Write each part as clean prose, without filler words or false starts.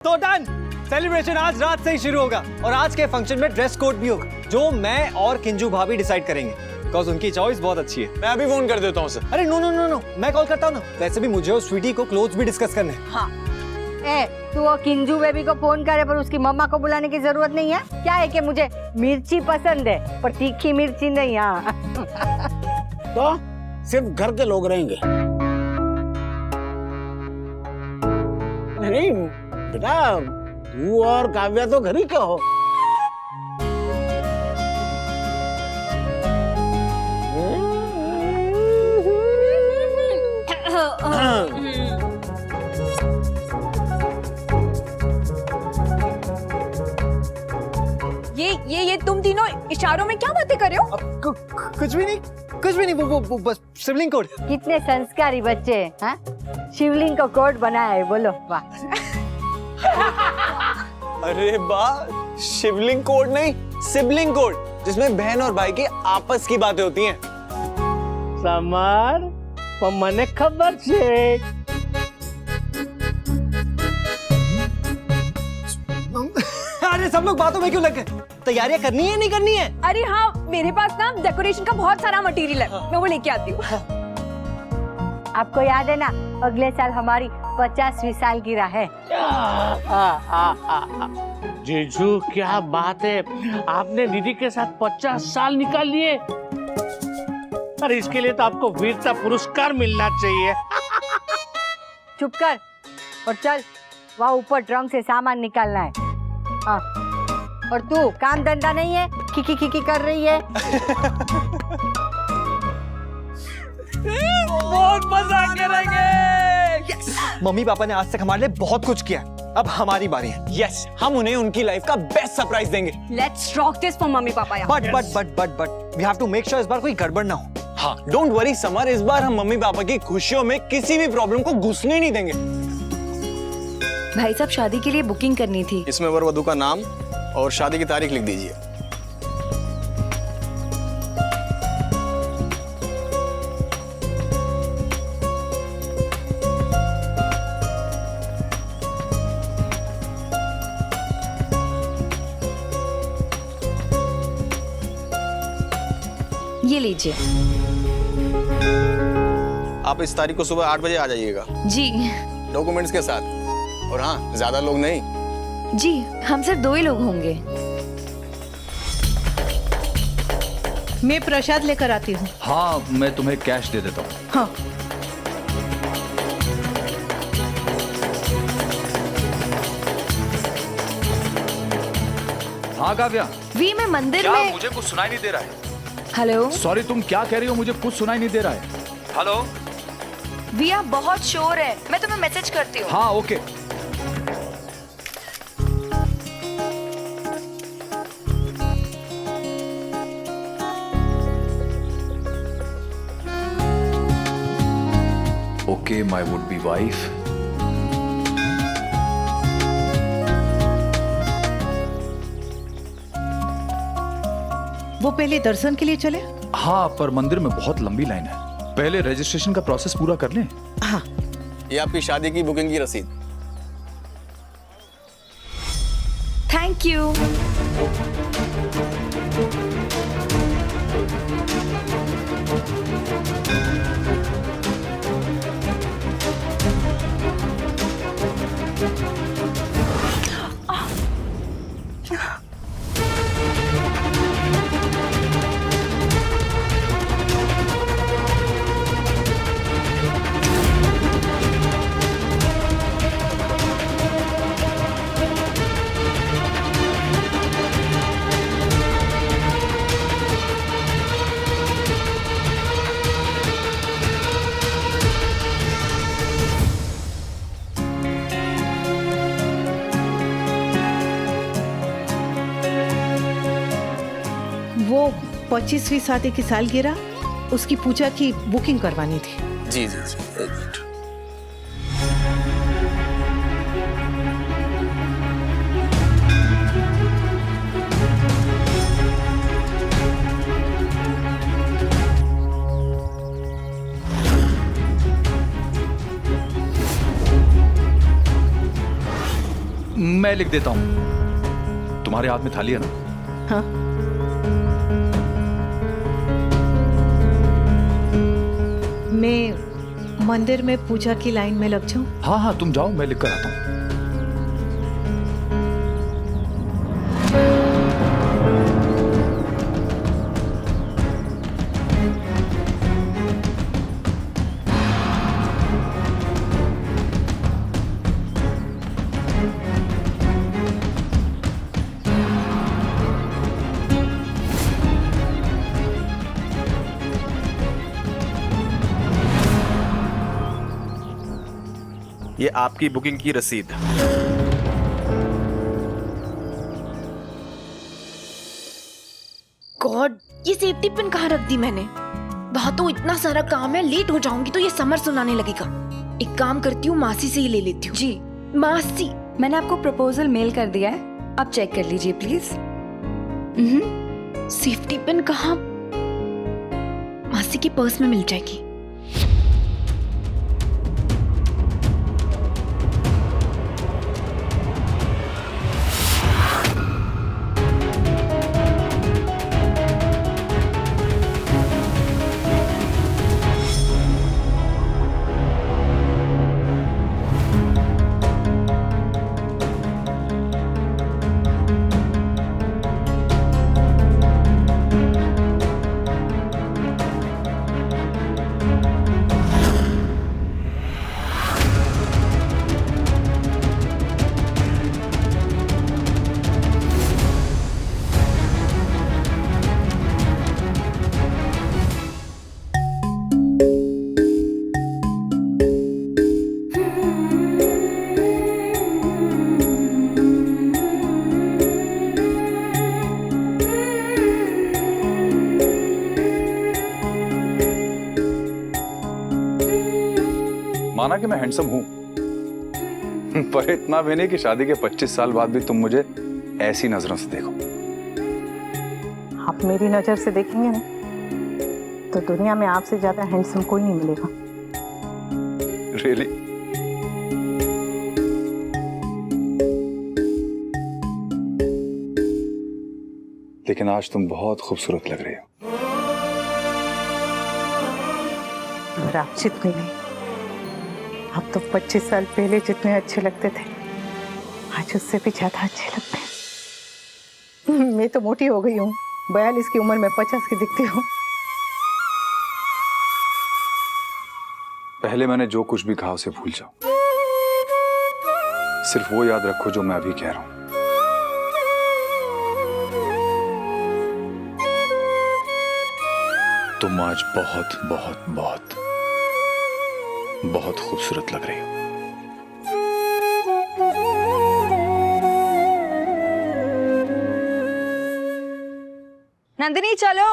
तो done, celebration आज रात से ही शुरू होगा और आज के फंक्शन में ड्रेस कोड भी होगा जो मैं और किंजू भाभी डिसाइड करेंगे बिकॉज उनकी चॉइस बहुत अच्छी है। मैं अभी फोन कर देता हूँ सर। अरे नो नो नो नो, मैं कॉल करता हूँ ना। वैसे भी मुझे और स्वीटी को क्लोथ्स भी डिस्कस करने हैं। हाँ। तू वो किंजू बेबी को फोन करे पर उसकी मम्मा को बुलाने की जरूरत नहीं है। क्या है कि मुझे मिर्ची पसंद है पर तीखी मिर्ची नहीं। हाँ तो सिर्फ घर के लोग रहेंगे? नहीं बेटा, तू और काव्या तो घर ही का हो। ये तुम तीनों इशारों में क्या बातें कर रहे हो? कुछ भी नहीं, वो बस शिवलिंग कोड। कितने संस्कारी बच्चे हैं। हाँ? शिवलिंग को कोड बनाया है। बोलो वाह। अरे वाह, शिवलिंग कोड नहीं, सिबलिंग कोड, जिसमें बहन और भाई की आपस की बातें होती हैं। समर, मम्मा खबर छे। अरे सब लोग बातों में क्यों लग गए? तैयारियां करनी है नहीं करनी है? अरे हाँ, मेरे पास ना डेकोरेशन का बहुत सारा मटेरियल है। मैं वो लेके आती हूँ। आपको याद है ना, अगले साल हमारी 50वीं सालगिरह है। जीजू क्या बात है, आपने दीदी के साथ 50 साल निकाल लिए। अरे इसके लिए तो आपको वीरता पुरस्कार मिलना चाहिए। चुप कर और चल, वहाँ ऊपर ट्रंक से सामान निकालना है। हाँ। और तू काम धंधा नहीं है, खिकी खिकी कर रही है। बहुत मजा करेंगे। मम्मी पापा ने आज तक हमारे लिए बहुत कुछ किया, अब हमारी बारी है। यस, हम उन्हें उनकी लाइफ का बेस्ट सरप्राइज देंगे। Let's rock this for mummy papa यार। But we have to make sure इस बार कोई गड़बड़ ना हो। हाँ, डोंट वरी समर, इस बार हम मम्मी पापा की खुशियों में किसी भी प्रॉब्लम को घुसने नहीं देंगे। भाई साहब, शादी के लिए बुकिंग करनी थी। इसमें वर वधू का नाम और शादी की तारीख लिख दीजिए। ये लीजिए। आप इस तारीख को सुबह 8 बजे आ जाइएगा जी। डॉक्यूमेंट्स के साथ। और हाँ, ज्यादा लोग नहीं। जी, हम सिर्फ 2 ही लोग होंगे। मैं प्रसाद लेकर आती हूँ। हाँ, मैं तुम्हें कैश दे देता हूँ। हाँ। हाँ काव्या, वी मैं मंदिर क्या में। मुझे कुछ सुनाई नहीं दे रहा है? हेलो। सॉरी, तुम क्या कह रही हो? मुझे कुछ सुनाई नहीं दे रहा है। हेलो। वी आप बहुत शोर है, मैं तुम्हें मैसेज करती हूँ। हाँ okay. Okay my would be wife. वो पहले दर्शन के लिए चले। हाँ, पर मंदिर में बहुत लंबी लाइन है, पहले रजिस्ट्रेशन का प्रोसेस पूरा कर लें। हाँ। ये आपकी शादी की बुकिंग की रसीद। Thank you. वो 25वीं शादी की सालगिरह, उसकी पूजा की बुकिंग करवानी थी। जी जी जी, एक मिनट। मैं लिख देता हूँ। तुम्हारे हाथ में थाली है ना? हाँ। मैं मंदिर में पूजा की लाइन में लग जाऊं? हाँ हाँ, तुम जाओ, मैं लिख कर आता हूँ। ये आपकी बुकिंग की रसीद। गॉड, ये सेफ्टी पिन कहाँ रख दी मैंने? वहां तो इतना सारा काम है, लेट हो जाऊंगी तो ये समर सुनाने लगेगा। एक काम करती हूँ, मासी से ही ले लेती हूँ। जी मासी, मैंने आपको प्रपोजल मेल कर दिया है, आप चेक कर लीजिए प्लीज। सेफ्टी पिन कहाँ? मासी के पर्स में मिल जाएगी। माना कि मैं हैंडसम हूं, पर इतना भी नहीं कि शादी के 25 साल बाद भी तुम मुझे ऐसी नजरों से देखो। आप मेरी नजर से देखेंगे ना तो दुनिया में आपसे ज्यादा हैंडसम कोई नहीं मिलेगा। रियली? लेकिन आज तुम बहुत खूबसूरत लग रही हो। और आप जितनी नहीं, आप तो 25 साल पहले जितने अच्छे लगते थे आज उससे भी ज्यादा अच्छे लगते हैं। मैं तो मोटी हो गई हूँ, 42 की उम्र में 50 की दिखती हूँ। पहले मैंने जो कुछ भी कहा उसे भूल जाओ, सिर्फ वो याद रखो जो मैं अभी कह रहा हूं। तुम आज बहुत बहुत बहुत बहुत खूबसूरत लग रही हो। नंदिनी चलो।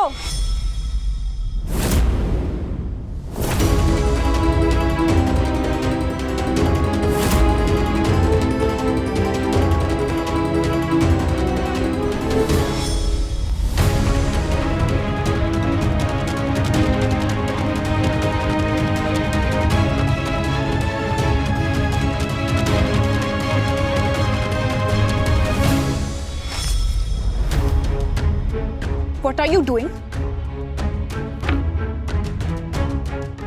What are you doing?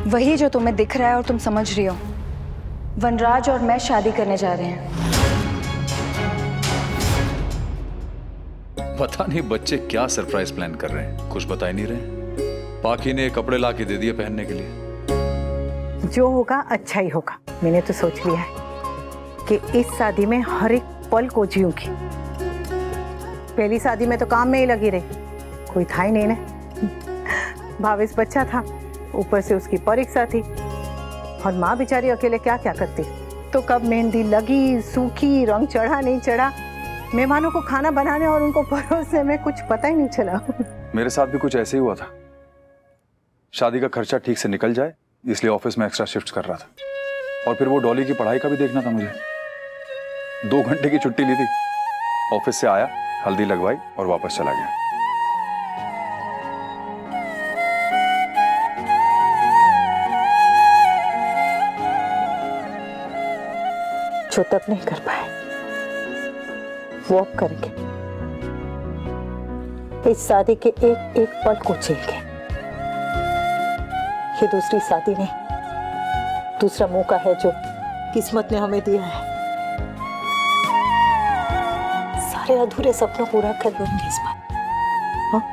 वही जो तुम्हें दिख रहा है और तुम समझ रही हो। वनराज और मैं शादी करने जा रहे हैं। पता नहीं बच्चे क्या सरप्राइज प्लान कर रहे हैं, कुछ बता ही नहीं रहे। पाखी ने कपड़े ला के दे दिए पहनने के लिए। जो होगा अच्छा ही होगा। मैंने तो सोच लिया है कि इस शादी में हर एक पल को जीऊंगी। पहली शादी में तो काम में ही लगी रही, कोई था ही नहीं ना। भावेश बच्चा था, ऊपर से उसकी परीक्षा थी और माँ बेचारी अकेले क्या क्या करती। तो कब मेहंदी लगी, सूखी, रंग चढ़ा नहीं चढ़ा, मेहमानों को खाना बनाने और उनको परोसने में कुछ पता ही नहीं चला। मेरे साथ भी कुछ ऐसे ही हुआ था। शादी का खर्चा ठीक से निकल जाए इसलिए ऑफिस में एक्स्ट्रा शिफ्ट कर रहा था, और फिर वो डॉली की पढ़ाई का भी देखना था मुझे। 2 घंटे की छुट्टी ली थी, ऑफिस से आया, हल्दी लगवाई और वापस चला गया। जो तब नहीं कर पाए वो अब करेंगे। इस शादी के एक एक पल को झेलेंगे। ये दूसरी शादी नहीं, दूसरा मौका है जो किस्मत ने हमें दिया है। सारे अधूरे सपनों पूरा कर लूंगी इस बार। हाँ?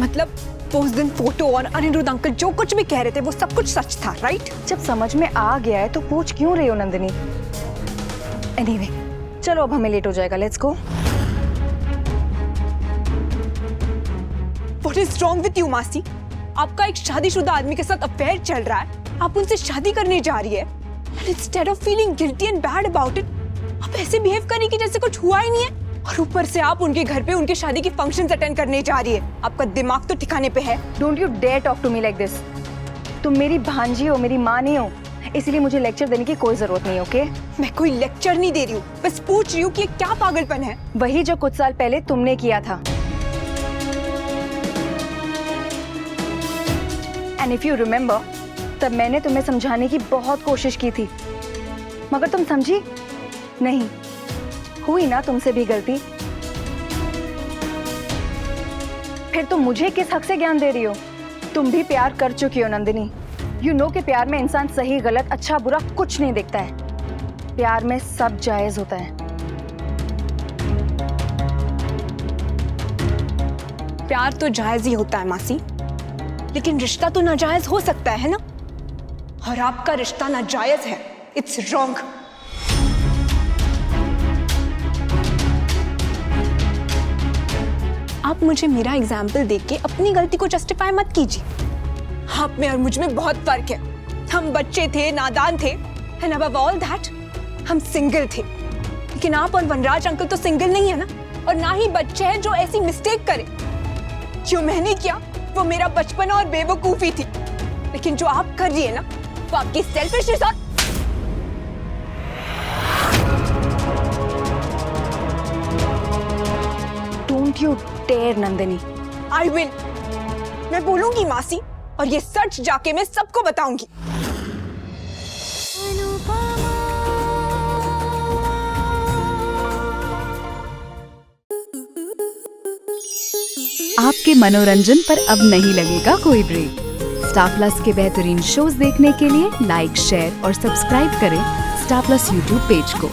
मतलब वो उस दिन फोटो और अनिरुद्ध अंकल जो कुछ भी कह रहे थे वो सब कुछ सच था, राइट? जब समझ में आ गया है तो पूछ क्यों रही हो नंदिनी? एनीवे, चलो अब हमें लेट हो जाएगा, let's go. What is wrong with you, मासी? आपका एक शादीशुदा आदमी के साथ अफेयर चल रहा है, आप उनसे शादी करने जा रही है, and instead of feeling guilty and bad about it, आप ऐसे बिहेव करी कि जैसे कुछ हुआ ही नहीं है। और ऊपर से आप उनके घर पे उनकी शादी की फंक्शंस अटेंड करने जा रही है। आपका दिमाग तो ठिकाने पे है। Don't you dare talk to me like this. तुम मेरी भांजी हो, मेरी माँ नहीं हो, इसलिए मुझे लेक्चर देने की कोई जरूरत नहीं, ओके? मैं कोई लेक्चर नहीं दे रही हूँ, बस पूछ रही हूँ कि ये क्या पागलपन है। वही जो कुछ साल पहले तुमने किया था। एंड इफ यू रिमेम्बर, तब मैंने तुम्हें समझाने की बहुत कोशिश की थी, मगर तुम समझी नहीं। हुई ना तुमसे भी गलती। फिर तुम मुझे किस हक से ज्ञान दे रही हो? तुम भी प्यार कर चुकी हो नंदिनी। यू नो कि प्यार में इंसान सही गलत अच्छा बुरा कुछ नहीं देखता है। प्यार में सब जायज होता है। प्यार तो जायज ही होता है मासी, लेकिन रिश्ता तो नाजायज हो सकता है ना? और आपका रिश्ता नाजायज है। It's wrong. आप मुझे मेरा एग्जाम्पल देख के अपनी गलती को जस्टिफाई मत कीजिए। आप में और मुझ में बहुत फर्क है। हम बच्चे थे, नादान थे, एंड अबव ऑल दैट हम सिंगल थे। लेकिन आप और वनराज अंकल तो सिंगल नहीं है ना, और ना ही बच्चे हैं जो ऐसी मिस्टेक करे। जो मैंने किया वो मेरा बचपन और बेवकूफी थी, लेकिन जो आप कर रही है ना वो आपकी सेल्फिशनेस और don't you dare Nandini. I will. मैं बोलूंगी मासी, और ये सच जाके मैं सबको बताऊंगी। आपके मनोरंजन पर अब नहीं लगेगा कोई ब्रेक। स्टार प्लस के बेहतरीन शोज देखने के लिए लाइक, शेयर और सब्सक्राइब करें स्टार प्लस यूट्यूब पेज को।